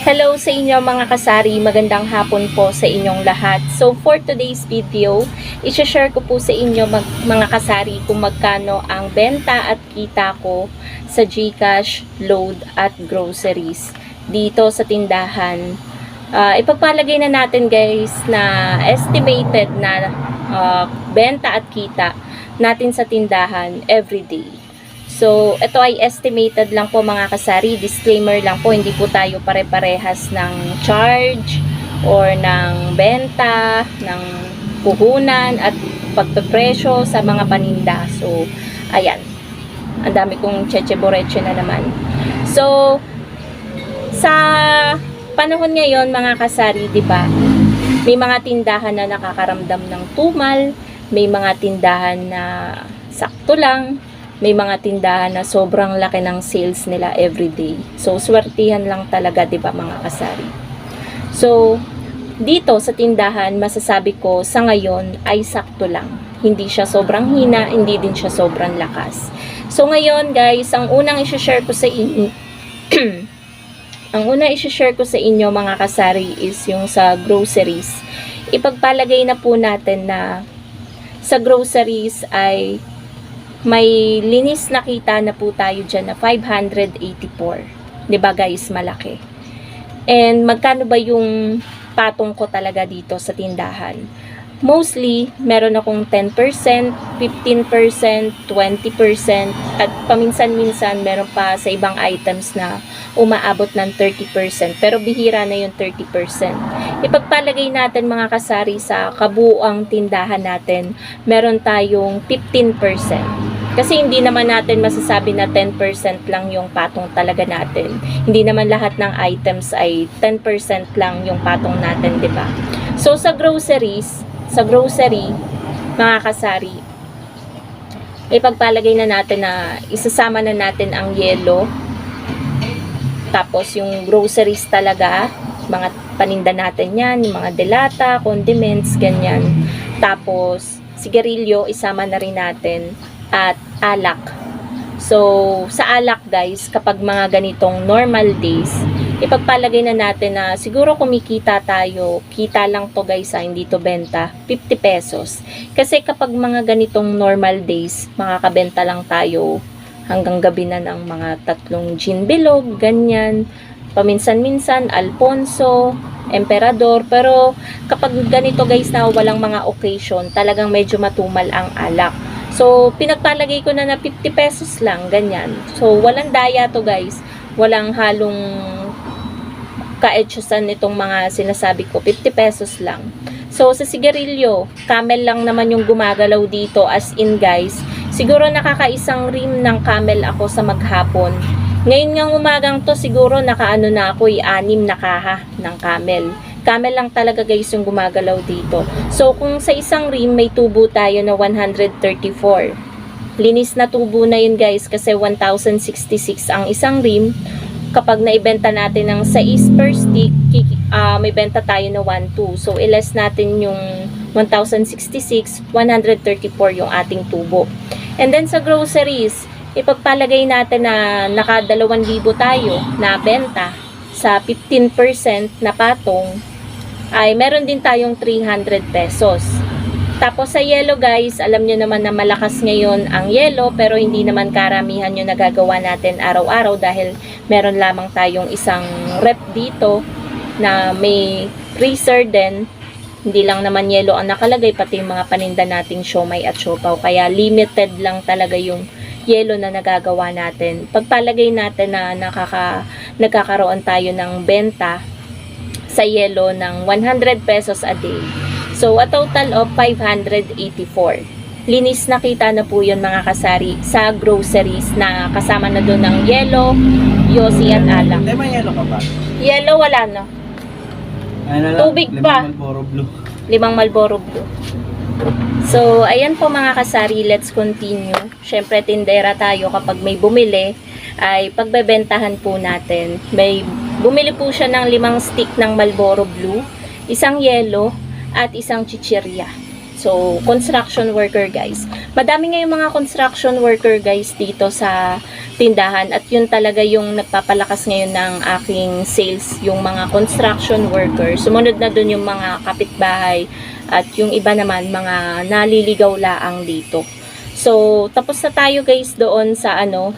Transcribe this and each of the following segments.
Hello sa inyo mga kasari, magandang hapon po sa inyong lahat. So for today's video, i-share ko po sa inyo mga kasari kung magkano ang benta at kita ko sa GCash, load at groceries dito sa tindahan. Ipagpalagay na natin guys na estimated na benta at kita natin sa tindahan everyday. So, ito ay estimated lang po mga kasari. Disclaimer lang po, hindi po tayo pare-parehas ng charge or ng benta, ng puhunan at pagpepresyo sa mga paninda. So, ayan. Ang dami kong cheche-boreche na naman. So, sa panahon ngayon mga kasari, di ba? May mga tindahan na nakakaramdam ng tumal, may mga tindahan na sakto lang, may mga tindahan na sobrang laki ng sales nila everyday. So, swertihan lang talaga, di ba mga kasari? So, dito sa tindahan, masasabi ko sa ngayon ay sakto lang. Hindi siya sobrang hina, hindi din siya sobrang lakas. So, ngayon guys, ang unang i-share ko sa inyo ang unang i-share ko sa inyo mga kasari is yung sa groceries. Ipagpalagay na po natin na sa groceries ay may linis na kita na po tayo dyan na 584. Diba guys, malaki. And magkano ba yung patong ko talaga dito sa tindahan? Mostly, meron akong 10%, 15%, 20%, at paminsan-minsan meron pa sa ibang items na umaabot ng 30%. Pero bihira na yung 30%. Ipagpalagay natin mga kasari sa kabuuang tindahan natin, meron tayong 15%. Kasi hindi naman natin masasabi na 10% lang yung patong talaga natin. Hindi naman lahat ng items ay 10% lang yung patong natin, di ba? So, sa grocery, mga kasari, ipagpalagay na natin na isasama na natin ang yelo. Tapos, yung groceries talaga, mga paninda natin yan, yung mga delata, condiments, ganyan. Tapos, sigarilyo, isama na rin natin. At alak. So, sa alak guys, kapag mga ganitong normal days, ipagpalagay na natin na siguro kumikita tayo, kita lang to guys hindi to benta, 50 pesos. Kasi kapag mga ganitong normal days, makakabenta lang tayo hanggang gabi na ng mga 3 gin bilog, ganyan. Paminsan-minsan, Alfonso, Emperador. Pero kapag ganito guys na walang mga occasion, talagang medyo matumal ang alak. So, pinagpalagay ko na 50 pesos lang, ganyan. So, walang daya to guys. Walang halong kaetsusan nitong mga sinasabi ko. 50 pesos lang. So, sa sigarilyo, Camel lang naman yung gumagalaw dito. As in guys, siguro nakakaisang rim ng Camel ako sa maghapon. Ngayon nga umagang to, siguro nakaano na ako, 6 na kaha ng Camel. Camel lang talaga guys yung gumagalaw dito. So, kung sa isang rim, may tubo tayo na 134. Linis na tubo na yun guys kasi 1,066 ang isang rim. Kapag naibenta natin ng 6 per stick, may benta tayo na 1,2. So, iles natin yung 1,066, 134 yung ating tubo. And then sa groceries, ipagpalagay natin na naka 2,000 tayo na benta sa 15% na patong, ay meron din tayong 300 pesos. Tapos sa yelo guys, alam nyo naman na malakas ngayon ang yelo, pero hindi naman karamihan yung nagagawa natin araw-araw dahil meron lamang tayong isang rep dito na may freezer din. Hindi lang naman yelo ang nakalagay, pati yung mga paninda nating siomay at siopaw. Kaya limited lang talaga yung yelo na nagagawa natin. Pagpalagay natin na nagkakaroon tayo ng benta sa yelo ng 100 pesos a day. So, a total of 584. Linis na kita na po yun mga kasari sa groceries na kasama na doon ng yelo, yosi at alak. May yelo ka ba? Yelo wala no. Ano lang? Tubig pa. 5 Marlboro Blue. 5 Marlboro Blue. So, ayan po mga kasari, let's continue. Syempre, tindera tayo kapag may bumili, ay pagbebentahan po natin. Bumili po siya ng 5 stick ng Marlboro Blue, isang yelo, at isang chichirya. So, construction worker guys. Madami ngayong mga construction worker guys dito sa tindahan at yun talaga yung nagpapalakas ngayon ng aking sales, yung mga construction worker. Sumunod na dun yung mga kapitbahay at yung iba naman mga naliligaw laang dito. So, tapos na tayo guys doon sa ano.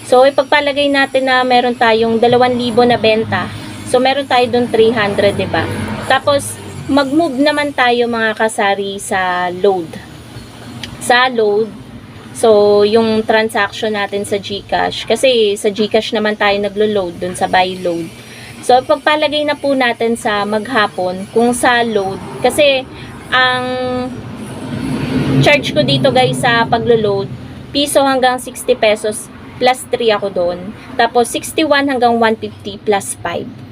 So, ipagpalagay natin na meron tayong 2,000 na benta. So, meron tayo doon 300, diba? Tapos, mag-move naman tayo mga kasari sa load. Sa load, so yung transaction natin sa GCash, kasi sa GCash naman tayo naglo-load dun sa buy load. So pagpalagay na po natin sa maghapon kung sa load, kasi ang charge ko dito guys sa paglo-load, piso hanggang 60 pesos plus 3 ako doon. Tapos 61 hanggang 150 plus 5.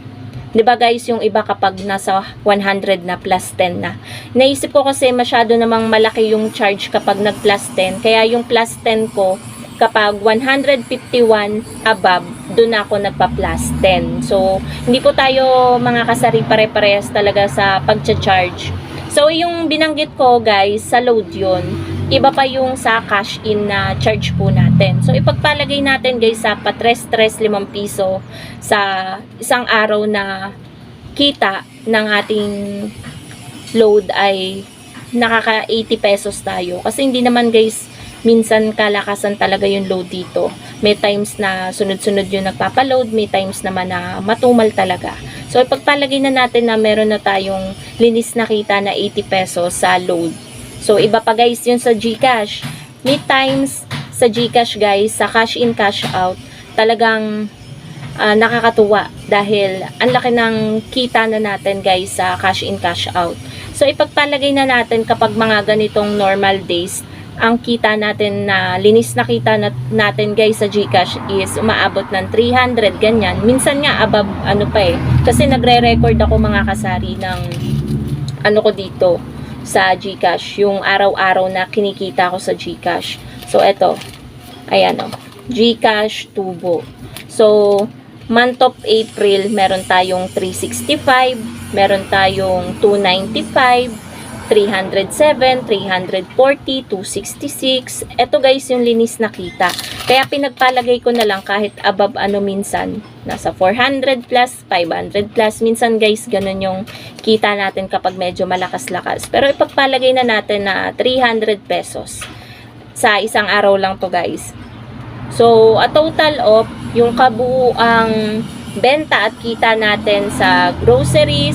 'Di ba guys, yung iba kapag nasa 100 na plus 10 na. Naisip ko kasi masyado namang malaki yung charge kapag nag plus 10. Kaya yung plus 10 ko kapag 151 above, doon ako nagpa plus 10. So, hindi po tayo mga kasari pare-parehas talaga sa pagcha-charge. So, yung binanggit ko guys, sa load yun. Iba pa yung sa cash in na charge po natin. So, ipagpalagay natin guys sa patres-tres 5 piso sa isang araw na kita ng ating load ay nakaka 80 pesos tayo. Kasi hindi naman guys, minsan kalakasan talaga yung load dito. May times na sunod-sunod yung nagpapaload, may times naman na matumal talaga. So, ipagpalagay na natin na meron na tayong linis na kita na 80 pesos sa load. So, iba pa guys yun sa GCash. May times sa GCash guys, sa cash in, cash out, talagang nakakatuwa. Dahil ang laki ng kita na natin guys sa cash in, cash out. So, ipagpalagay na natin kapag mga ganitong normal days, ang kita natin na linis na kita natin guys sa GCash is umaabot ng 300, ganyan. Minsan nga above ano pa eh. Kasi nagre-record ako mga kasari ng ano ko dito sa GCash, yung araw-araw na kinikita ko sa GCash. So, eto. Ayan o. GCash Tubo. So, month of April, meron tayong 365, meron tayong 295, 307, 340, 266. Ito guys, yung linis na kita. Kaya pinagpalagay ko na lang kahit above ano minsan. Nasa 400 plus, 500 plus. Minsan guys, ganun yung kita natin kapag medyo malakas-lakas. Pero ipagpalagay na natin na 300 pesos. Sa isang araw lang to guys. So, a total of yung kabuuang benta at kita natin sa groceries,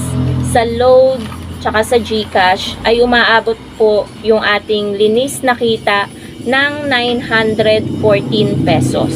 sa load, tsaka sa GCash ay umaabot po yung ating linis na kita ng 914 pesos.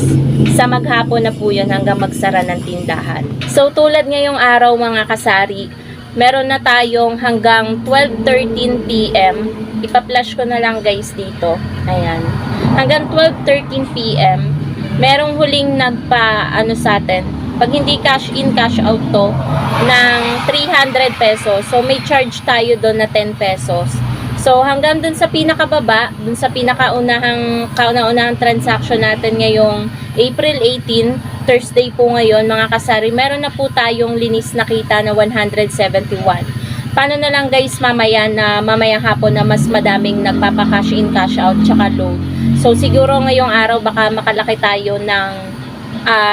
Sa maghapon na po yun hanggang magsara ng tindahan. So tulad ngayong araw mga kasari, meron na tayong hanggang 12:13 PM. Ipa-flash ko na lang guys dito. Ayan. Hanggang 12:13 PM, merong huling nagpa ano sa atin. Pag hindi cash in, cash out to, ng 300 pesos. So, may charge tayo doon na 10 pesos. So, hanggang dun sa pinakababa, dun sa kauna-unahang transaction natin ngayong April 18, Thursday po ngayon, mga kasari, meron na po tayong linis na kita na 171. Paano na lang guys mamayang hapon na mas madaming nagpapa-cash in, cash out, tsaka load. So, siguro ngayong araw baka makalaki tayo ng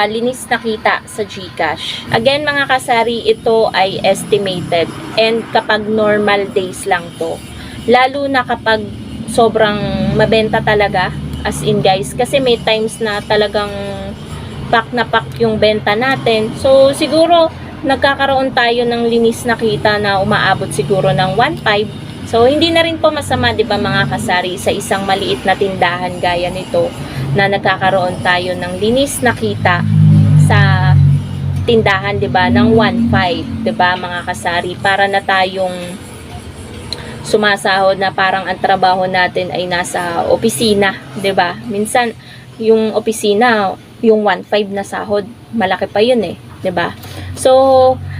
linis na kita sa GCash. Again mga kasari, ito ay estimated and kapag normal days lang to. Lalo na kapag sobrang mabenta talaga, as in guys, kasi may times na talagang pack na pack yung benta natin. So siguro nagkakaroon tayo ng linis na kita na umaabot siguro ng 1.5. So hindi na rin po masama 'di ba mga kasari sa isang maliit na tindahan gaya nito na nagkakaroon tayo ng linis na kita sa tindahan 'di ba ng 1.5, 'di ba mga kasari, para na tayong sumasahod na parang ang trabaho natin ay nasa opisina, 'di ba? Minsan yung opisina, yung 1.5 na sahod, malaki pa 'yun eh, 'di ba? So,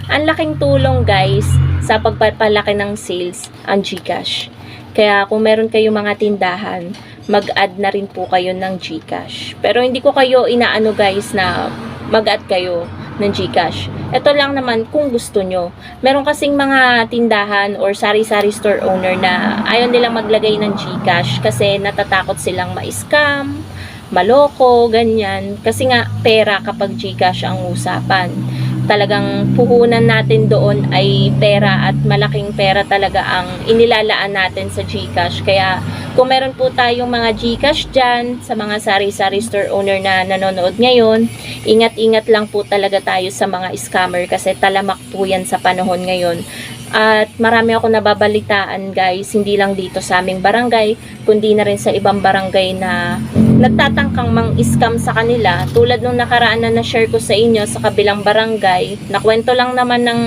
ang laking tulong guys sa pagpapalaki ng sales ang GCash. Kaya kung meron kayong mga tindahan, mag-add na rin po kayo ng GCash. Pero hindi ko kayo inaano guys na mag-add kayo ng GCash. Ito lang naman kung gusto nyo. Meron kasing mga tindahan or sari-sari store owner na ayaw nilang maglagay ng GCash kasi natatakot silang ma-scam, maloko, ganyan. Kasi nga pera kapag GCash ang usapan. Talagang puhunan natin doon ay pera at malaking pera talaga ang inilalaan natin sa GCash. Kaya kung meron po tayong mga GCash dyan sa mga sari-sari store owner na nanonood ngayon, ingat-ingat lang po talaga tayo sa mga scammer kasi talamak po yan sa panahon ngayon. At marami ako nababalitaan guys, hindi lang dito sa aming barangay, kundi na rin sa ibang barangay na nagtatangkang mang-scam sa kanila. Tulad nung nakaraan na na-share ko sa inyo sa kabilang barangay, nakwento lang naman ng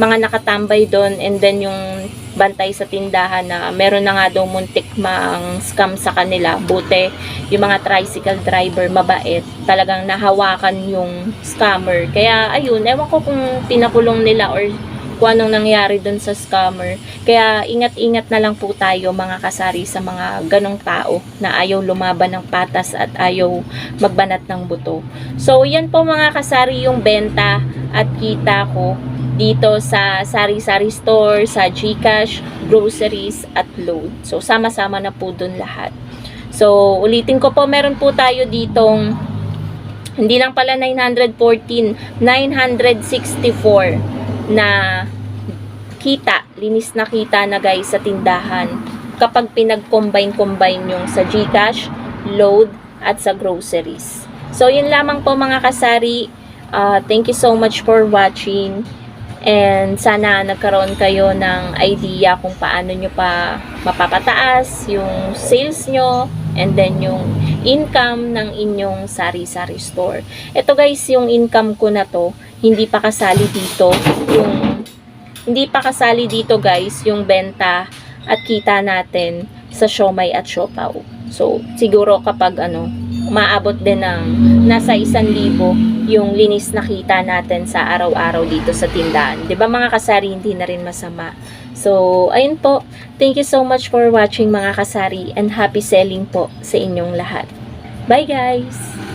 mga nakatambay doon, and then yung bantay sa tindahan na meron na nga daw muntik mang-scam sa kanila. Buti yung mga tricycle driver mabait, talagang nahawakan yung scammer. Kaya ayun, ewan ko kung pinakulong nila or kung anong nangyari dun sa scammer. Kaya ingat-ingat na lang po tayo mga kasari sa mga ganong tao na ayaw lumaban ng patas at ayaw magbanat ng buto. So yan po mga kasari yung benta at kita ko dito sa sari-sari store, sa GCash, groceries at load. So sama-sama na po dun lahat. So ulitin ko po, meron po tayo ditong hindi lang pala 914, 964 na kita, linis na kita na guys sa tindahan kapag pinag-combine yung sa GCash, load at sa groceries. So yun lamang po mga kasari. Thank you so much for watching, and sana nagkaroon kayo ng idea kung paano nyo pa mapapataas yung sales nyo and then yung income ng inyong sari-sari store. Ito guys, yung income ko na to, hindi pa kasali dito guys yung benta at kita natin sa siomai at siopaw. So siguro kapag maabot din ng nasa 1,000 yung linis na kita natin sa araw-araw dito sa tindahan. 'Di ba mga kasari, hindi na rin masama. So ayun po, thank you so much for watching mga kasari, and happy selling po sa inyong lahat. Bye guys!